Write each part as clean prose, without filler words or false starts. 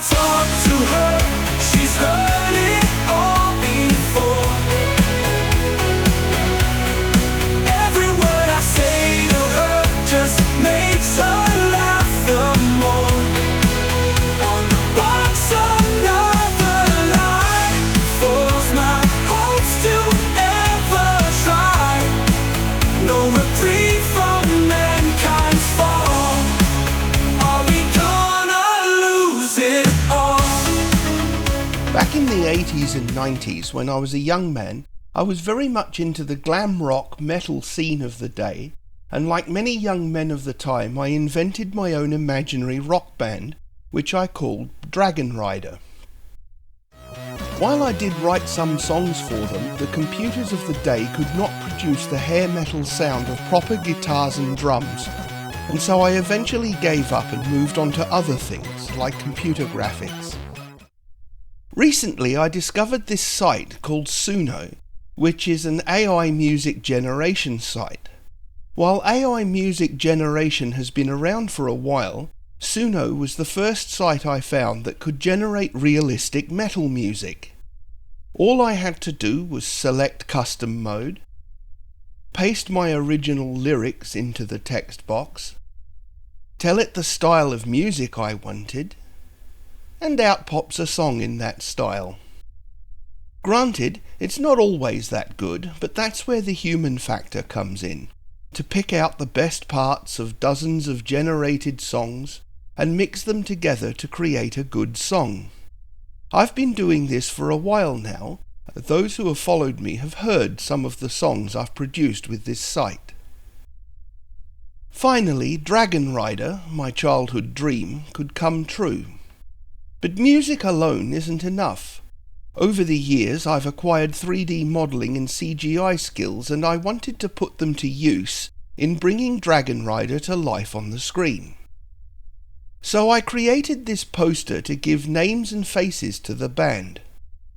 talk to her, she's heard it all before. Every word I say to her just makes her laugh the more. On the box another line falls my hopes to ever try. No reprieve from mankind's fall. Are we gonna lose it all? Back in the 80s and 90s, when I was a young man, I was very much into the glam rock metal scene of the day, and like many young men of the time, I invented my own imaginary rock band, which I called Dragonrider. While I did write some songs for them, the computers of the day could not produce the hair metal sound of proper guitars and drums, and so I eventually gave up and moved on to other things, like computer graphics. Recently I discovered this site called Suno, which is an AI music generation site. While AI music generation has been around for a while, Suno was the first site I found that could generate realistic metal music. All I had to do was select custom mode, paste my original lyrics into the text box, tell it the style of music I wanted, and out pops a song in that style. Granted, it's not always that good, but that's where the human factor comes in, to pick out the best parts of dozens of generated songs and mix them together to create a good song. I've been doing this for a while now. Those who have followed me have heard some of the songs I've produced with this site. Finally, Dragonrider, my childhood dream, could come true. But music alone isn't enough. Over the years I've acquired 3D modelling and CGI skills, and I wanted to put them to use in bringing Dragonrider to life on the screen. So I created this poster to give names and faces to the band.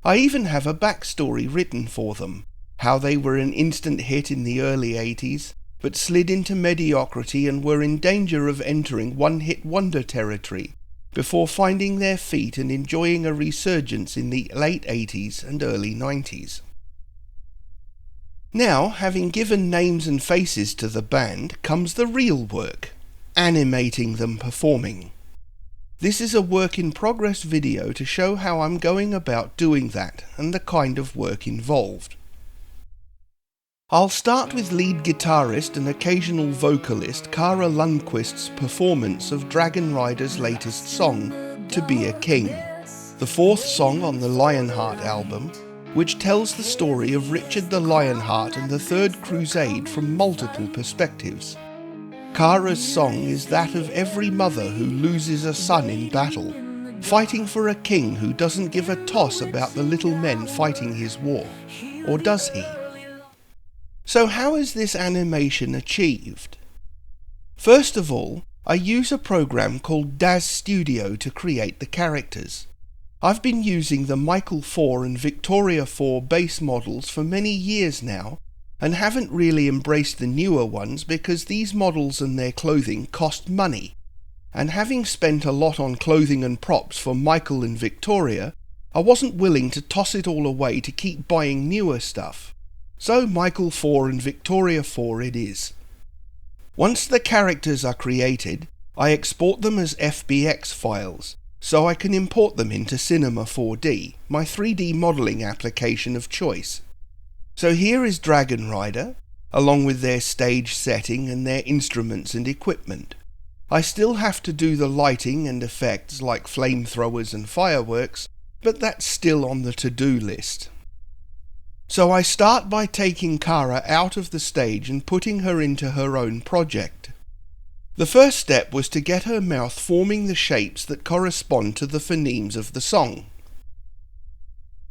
I even have a backstory written for them, how they were an instant hit in the early 80s, but slid into mediocrity and were in danger of entering one-hit wonder territory, before finding their feet and enjoying a resurgence in the late 80s and early 90s. Now, having given names and faces to the band, comes the real work, animating them performing. This is a work-in-progress video to show how I'm going about doing that and the kind of work involved. I'll start with lead guitarist and occasional vocalist Kara Lundquist's performance of Dragonrider's latest song, To Be a King, the fourth song on the Lionheart album, which tells the story of Richard the Lionheart and the Third Crusade from multiple perspectives. Kara's song is that of every mother who loses a son in battle, fighting for a king who doesn't give a toss about the little men fighting his war. Or does he? So how is this animation achieved? First of all, I use a program called DAZ Studio to create the characters. I've been using the Michael 4 and Victoria 4 base models for many years now, and haven't really embraced the newer ones because these models and their clothing cost money. And having spent a lot on clothing and props for Michael and Victoria, I wasn't willing to toss it all away to keep buying newer stuff. So Michael 4 and Victoria 4 it is. Once the characters are created, I export them as FBX files, so I can import them into Cinema 4D, my 3D modelling application of choice. So here is Dragonrider, along with their stage setting and their instruments and equipment. I still have to do the lighting and effects like flamethrowers and fireworks, but that's still on the to-do list. So I start by taking Kara out of the stage and putting her into her own project. The first step was to get her mouth forming the shapes that correspond to the phonemes of the song.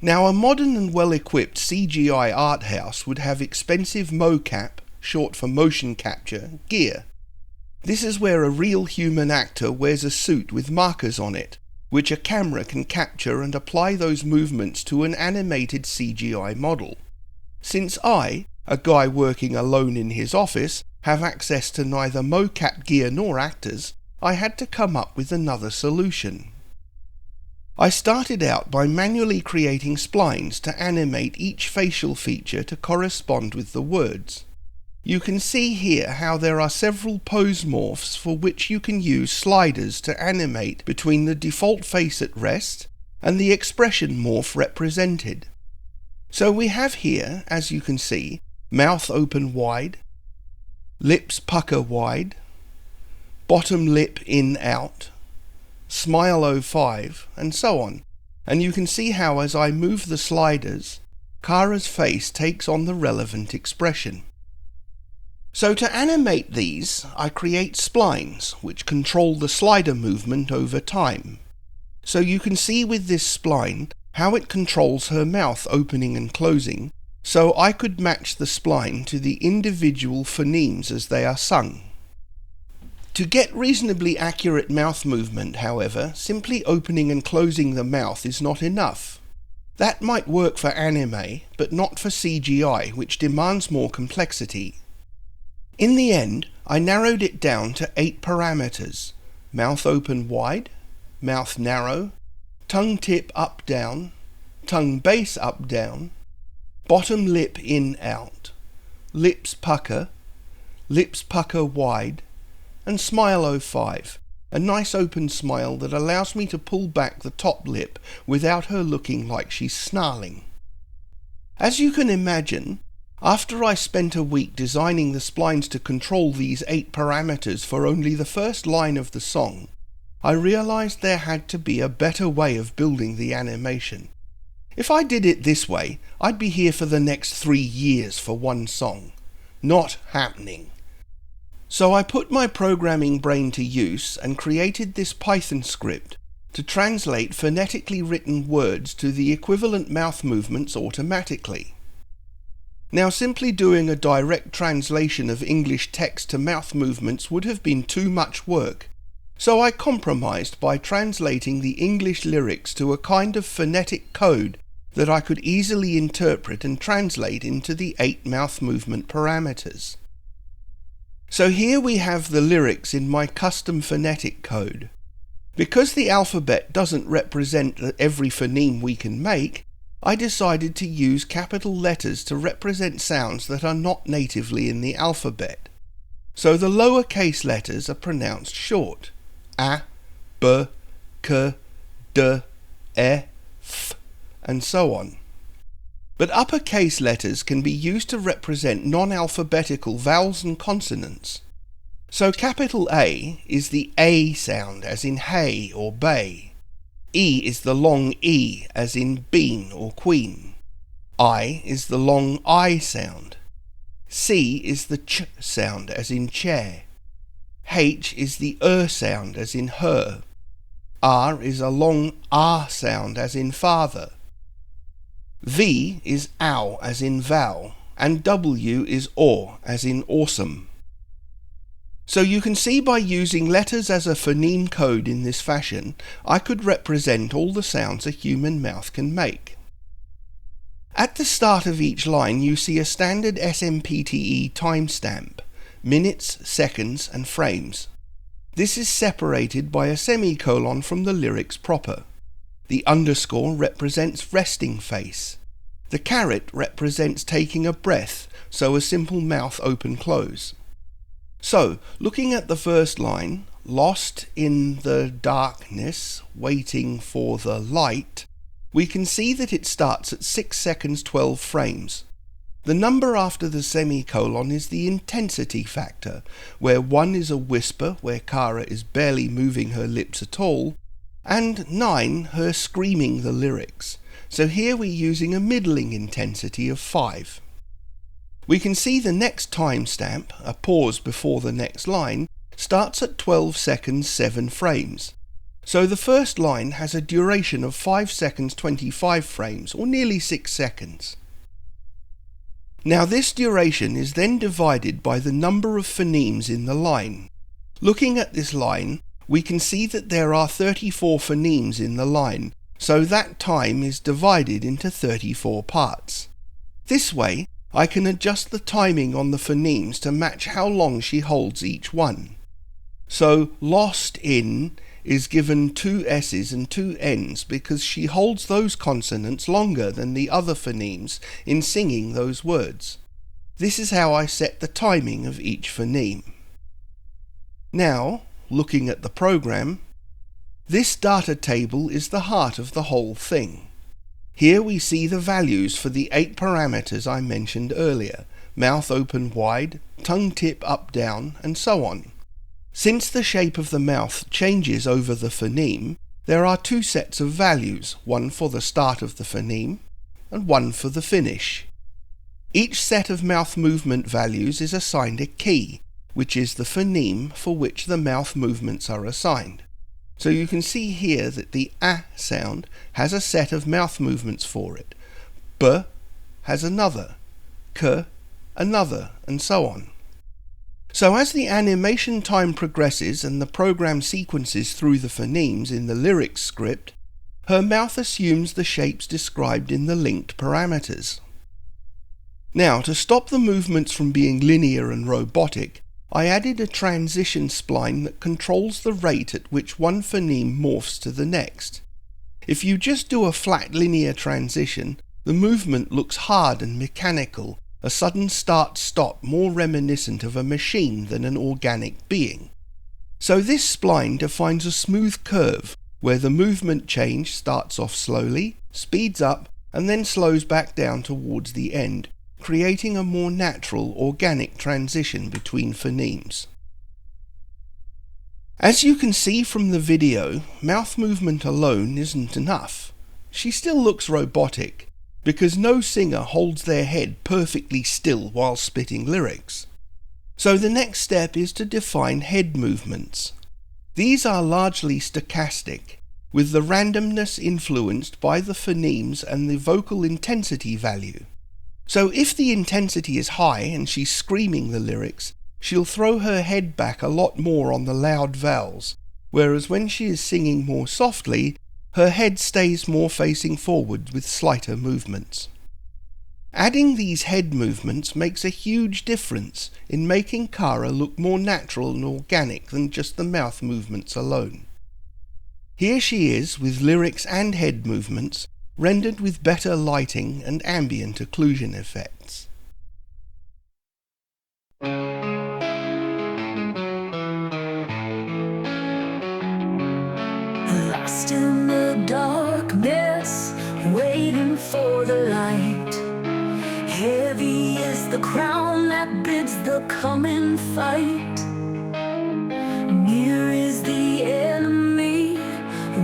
Now, a modern and well-equipped CGI art house would have expensive mocap, short for motion capture, gear. This is where a real human actor wears a suit with markers on it, which a camera can capture and apply those movements to an animated CGI model. Since I, a guy working alone in his office, have access to neither mocap gear nor actors, I had to come up with another solution. I started out by manually creating splines to animate each facial feature to correspond with the words. You can see here how there are several pose morphs for which you can use sliders to animate between the default face at rest and the expression morph represented. So we have here, as you can see, mouth open wide, lips pucker wide, bottom lip in out, smile 05, and so on. And you can see how as I move the sliders, Kara's face takes on the relevant expression. So to animate these, I create splines which control the slider movement over time. So you can see with this spline how it controls her mouth opening and closing, so I could match the spline to the individual phonemes as they are sung. To get reasonably accurate mouth movement, however, simply opening and closing the mouth is not enough. That might work for anime, but not for CGI, which demands more complexity. In the end, I narrowed it down to 8 parameters: mouth open wide, mouth narrow, tongue tip up down, tongue base up down, bottom lip in out, lips pucker wide, and smile 05, a nice open smile that allows me to pull back the top lip without her looking like she's snarling. As you can imagine, after I spent a week designing the splines to control these 8 parameters for only the first line of the song, I realized there had to be a better way of building the animation. If I did it this way, I'd be here for the next 3 years for one song. Not happening. So I put my programming brain to use and created this Python script to translate phonetically written words to the equivalent mouth movements automatically. Now, simply doing a direct translation of English text to mouth movements would have been too much work, so I compromised by translating the English lyrics to a kind of phonetic code that I could easily interpret and translate into the 8 mouth movement parameters. So here we have the lyrics in my custom phonetic code. Because the alphabet doesn't represent every phoneme we can make, I decided to use capital letters to represent sounds that are not natively in the alphabet. So the lowercase letters are pronounced short: a, b, k, d, e, f, and so on. But uppercase letters can be used to represent non-alphabetical vowels and consonants. So capital A is the A sound, as in hay or bay. E is the long E, as in bean or queen. I is the long I sound. C is the ch sound, as in chair. H is the sound, as in her. R is a long R sound, as in father. V is ow, as in vow, and W is aw, as in awesome. So you can see by using letters as a phoneme code in this fashion, I could represent all the sounds a human mouth can make. At the start of each line you see a standard SMPTE timestamp: minutes, seconds, and frames. This is separated by a semicolon from the lyrics proper. The underscore represents resting face. The caret represents taking a breath, so a simple mouth open close. So, looking at the first line, lost in the darkness, waiting for the light, we can see that it starts at 6 seconds 12 frames. The number after the semicolon is the intensity factor, where 1 is a whisper, where Kara is barely moving her lips at all, and 9 her screaming the lyrics. So here we're using a middling intensity of 5. We can see the next timestamp, a pause before the next line, starts at 12 seconds 7 frames. So the first line has a duration of 5 seconds 25 frames, or nearly 6 seconds. Now this duration is then divided by the number of phonemes in the line. Looking at this line, we can see that there are 34 phonemes in the line, so that time is divided into 34 parts. This way, I can adjust the timing on the phonemes to match how long she holds each one. So lost in is given 2 S's and 2 N's because she holds those consonants longer than the other phonemes in singing those words. This is how I set the timing of each phoneme. Now, looking at the program, this data table is the heart of the whole thing. Here we see the values for the 8 parameters I mentioned earlier: mouth open wide, tongue tip up down, and so on. Since the shape of the mouth changes over the phoneme, there are 2 sets of values, one for the start of the phoneme and one for the finish. Each set of mouth movement values is assigned a key, which is the phoneme for which the mouth movements are assigned. So you can see here that the A sound has a set of mouth movements for it, B has another, K another, and so on. So as the animation time progresses and the program sequences through the phonemes in the lyrics script, her mouth assumes the shapes described in the linked parameters. Now, to stop the movements from being linear and robotic, I added a transition spline that controls the rate at which one phoneme morphs to the next. If you just do a flat linear transition, the movement looks hard and mechanical, a sudden start-stop more reminiscent of a machine than an organic being. So this spline defines a smooth curve where the movement change starts off slowly, speeds up, and then slows back down towards the end, creating a more natural, organic transition between phonemes. As you can see from the video, mouth movement alone isn't enough. She still looks robotic, because no singer holds their head perfectly still while spitting lyrics. So the next step is to define head movements. These are largely stochastic, with the randomness influenced by the phonemes and the vocal intensity value. So if the intensity is high and she's screaming the lyrics, she'll throw her head back a lot more on the loud vowels, whereas when she is singing more softly, her head stays more facing forward with slighter movements. Adding these head movements makes a huge difference in making Kara look more natural and organic than just the mouth movements alone. Here she is with lyrics and head movements, rendered with better lighting and ambient occlusion effects. Lost in the darkness, waiting for the light. Heavy is the crown that bids the coming fight. Near is the enemy,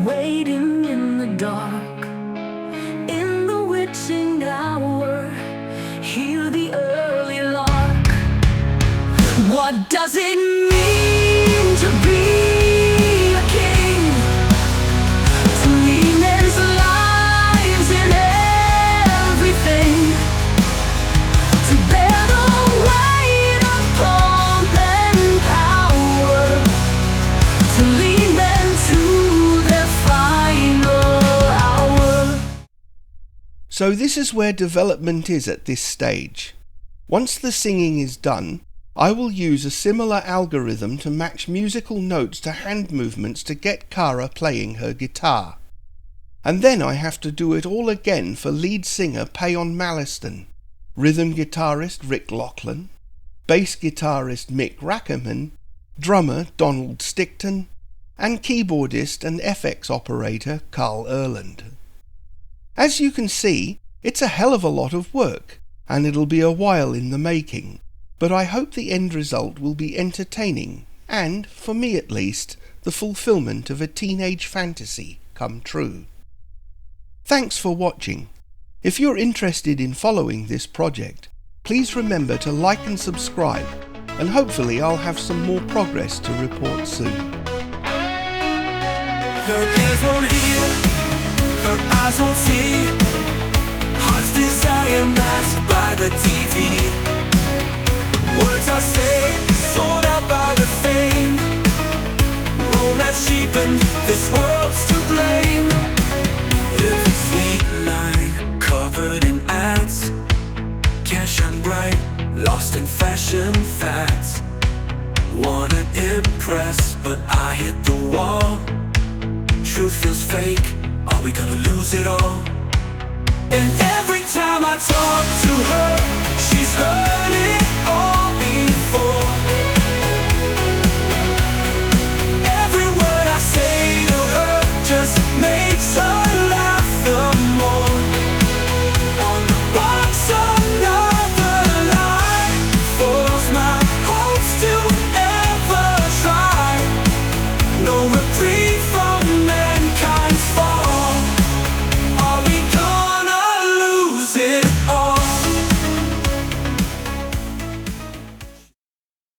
waiting in the dark. In the witching hour, hear the early lark. What does it mean to be a king? To lead men's lives in everything, to bear the weight of pomp and power, to lead men to their final hour. So this is where development is at this stage. Once the singing is done, I will use a similar algorithm to match musical notes to hand movements to get Kara playing her guitar. And then I have to do it all again for lead singer Payon Malliston, rhythm guitarist Rick Lachlan, bass guitarist Mick Rackerman, drummer Donald Stickton, and keyboardist and FX operator Carl Erland. As you can see, it's a hell of a lot of work, and it'll be a while in the making, but I hope the end result will be entertaining and, for me at least, the fulfillment of a teenage fantasy come true. Thanks for watching. If you're interested in following this project, please remember to like and subscribe, and hopefully I'll have some more progress to report soon. Her ears won't hear, her eyes won't see, heart's desire masked by the TV. Words I say, sold out by the fame, romance cheapened, this world's to blame. Every sweet line covered in ads, can't shine bright, lost in fashion fads. Wanna impress, but I hit the wall. truth feels fake. Are we gonna lose it all? And every time I talk to her, she's heard it all.